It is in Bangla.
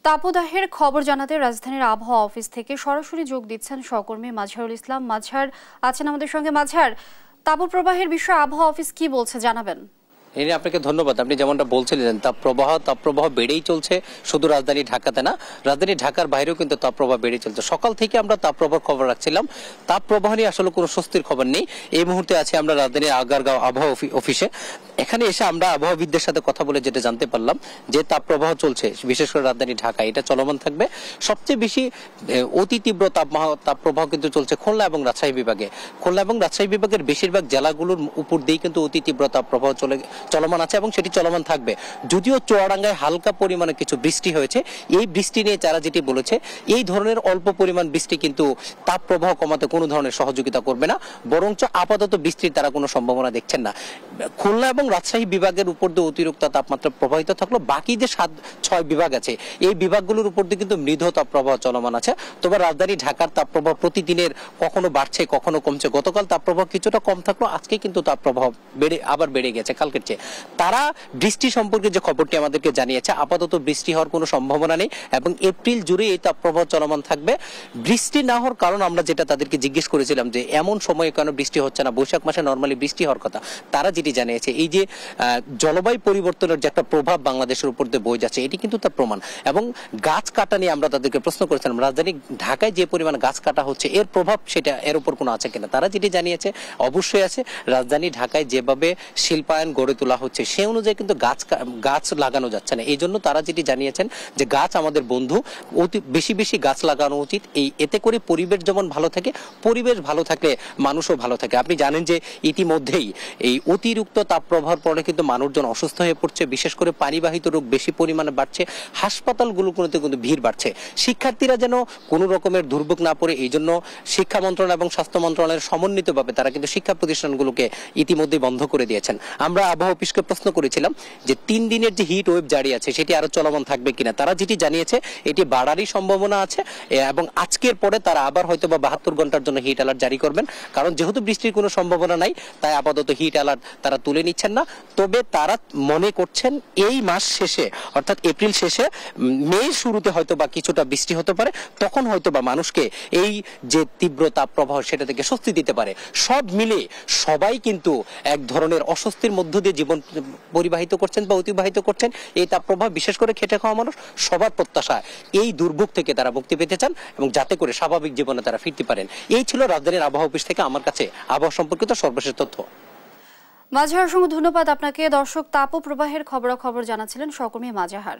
তাপদাহের খবর জানাতে রাজধানীর আবহাওয়া অফিস থেকে সরাসরি যোগ দিচ্ছেন সহকর্মী মাজহারুল ইসলাম। মাজহার আছেন আমাদের সঙ্গে। মাজহার, তাপপ্রবাহের বিষয়ে আবহাওয়া অফিস কি বলছে জানাবেন? এই নিয়ে আপনাকে ধন্যবাদ। আপনি যেমনটা বলছিলেন তাপপ্রবাহ বেড়েই চলছে, শুধু রাজধানী ঢাকাতে না, রাজধানী ঢাকার বাইরেও কিন্তু তাপপ্রবাহ বেড়ে চলছে। সকাল থেকে আমরা তাপপ্রবাহ খবর রাখছিলাম, তাপপ্রবাহ নিয়ে আসলে কোনো স্বস্তির খবর নেই। এই মুহূর্তে আছি আমরা রাজধানীর আগারগাঁও আবহাওয়া অফিসে। এখানে এসে আমরা আবহাওয়াবিদদের সাথে কথা বলে যেটা জানতে পারলাম যে তাপপ্রবাহ চলছে, বিশেষ করে রাজধানী ঢাকা, এটা চলমান থাকবে। সবচেয়ে বেশি অতি তীব্র তাপপ্রবাহ কিন্তু চলছে খুলনা এবং রাজশাহী বিভাগে। খুলনা এবং রাজশাহী বিভাগের বেশিরভাগ জেলাগুলোর উপর দিয়ে কিন্তু অতি তীব্র তাপপ্রবাহ চলমান আছে এবং সেটি চলমান থাকবে। যদিও চুয়াডাঙ্গায় হালকা পরিমাণে কিছু বৃষ্টি হয়েছে, এই বৃষ্টি নিয়ে যারা যেটি বলেছে, এই ধরনের অল্প পরিমাণ বৃষ্টি কিন্তু তাপপ্রবাহ কমাতে কোনো ধরনের সহযোগিতা করবে না, বরঞ্চ আপাতত বৃষ্টির তারা কোনো সম্ভাবনা দেখছেন না। খুলনা এবং রাজশাহী বিভাগের উপর দিয়ে অতিরিক্ত তাপমাত্রা প্রবাহিত থাকলো, বাকি যে 7-6 বিভাগ আছে এই বিভাগগুলোর উপর দিয়ে কিন্তু মৃদু তাপপ্রবাহ চলমান আছে। তবে রাজধানী ঢাকার তাপপ্রবাহ প্রতিদিনের কখনো বাড়ছে কখনো কমছে। গতকাল তাপপ্রবাহ কিছুটা কম থাকলো, আজকে কিন্তু তাপপ্রবাহ আবার বেড়ে গেছে কালকের চেয়ে। তারা বৃষ্টি সম্পর্কে যে খবরটি আমাদেরকে জানিয়েছে, আপাতত বৃষ্টি হওয়ার কোনো সম্ভাবনা নেই এবং এপ্রিল জুড়ে এই তাপপ্রবাহ চলমান থাকবে। বৃষ্টি না হওয়ার কারণ আমরা যেটা তাদেরকে জিজ্ঞেস করেছিলাম যে এমন সময়ে কেন বৃষ্টি হচ্ছে না, বৈশাখ মাসে নর্মালি বৃষ্টি হওয়ার কথা, তারা যেটি জানিয়েছে এই যে জলবায়ু পরিবর্তনের যে একটা প্রভাব বাংলাদেশের উপর দিয়ে বয়ে যাচ্ছে, এটি কিন্তু তার প্রমাণ। এবং গাছ কাটা নিয়ে আমরা তাদেরকে প্রশ্ন করেছিলাম, রাজধানী ঢাকায় যে পরিমাণ গাছ কাটা হচ্ছে এর প্রভাব সেটা এর উপর কোনো আছে কিনা। তারা যেটি জানিয়েছে অবশ্যই আছে। রাজধানী ঢাকায় যেভাবে শিল্পায়ন গড়ে তোলা হচ্ছে সে অনুযায়ী কিন্তু গাছ লাগানো যাচ্ছে না। এই জন্য তারা যেটি জানিয়েছেন যে গাছ আমাদের বন্ধু, বেশি বেশি গাছ লাগানো উচিত। এতে করে পরিবেশ যেমন ভালো থাকে, পরিবেশ ভালো থাকলে মানুষও ভালো থাকে। আপনি জানেন যে ইতিমধ্যেই এই অতিরিক্ত তাপপ্রবাহের পরে কিন্তু মানুষজন অসুস্থ হয়ে পড়ছে, বিশেষ করে পানিবাহিত রোগ বেশি পরিমাণে বাড়ছে, হাসপাতালগুলোতে কিন্তু ভিড় বাড়ছে। শিক্ষার্থীরা যেন কোনো রকমের দুর্ভোগ না পড়ে এই জন্য শিক্ষা মন্ত্রণালয় এবং স্বাস্থ্য মন্ত্রণালয়ের সমন্বিতভাবে তারা কিন্তু শিক্ষা প্রতিষ্ঠানগুলোকে ইতিমধ্যেই বন্ধ করে দিয়েছেন। আমরা আবহাওয়া অফিসকে প্রশ্ন করেছিলাম যে 3 দিনের যে হিট ওয়েভ জারি আছে সেটি আরো চলমান থাকবে কিনা। তারা যেটি জানিয়েছে এটি বাড়ারই সম্ভাবনা আছে এবং আজকের পরে তারা আবার হয়তো বা 72 ঘন্টার জন্য হিট অ্যালার্ট জারি করবেন। কারণ যেহেতু বৃষ্টির কোনো সম্ভাবনা নাই, তাই আপাতত হিট অ্যালার্ট তারা তুলে নিচ্ছেন না। তবে তারা মনে করছেন এই মাস শেষে অর্থাৎ এপ্রিল শেষে মে শুরুতে হয়তো বা কিছুটা বৃষ্টি হতে পারে, তখন হয়তো বা মানুষকে এই যে তীব্র তাপ প্রবাহ সেটা থেকে স্বস্তি দিতে পারে। সব মিলে সবাই কিন্তু এক ধরনের অস্বস্তির মধ্য দিয়ে জীবন পরিবাহিত করছেন বা অতিবাহিত করছেন। এই তাপ প্রবাহ, বিশেষ করে খেটে খাওয়া মানুষ, সবার প্রত্যাশা এই দুর্ভোগ থেকে তারা মুক্তি পেতে চান এবং যাতে করে স্বাভাবিক জীবনে তারা ফিরতে পারেন। এই ছিল রাজধানীর আবহাওয়া অফিস থেকে আমার কাছে আবহাওয়া সম্পর্কিত সর্বশেষ তথ্য। মাজহার, অসংখ্য ধন্যবাদ আপনাকে। দর্শক, তাপপ্রবাহের খবরাখবর জানাচ্ছিলেন সহকর্মী মাজহার।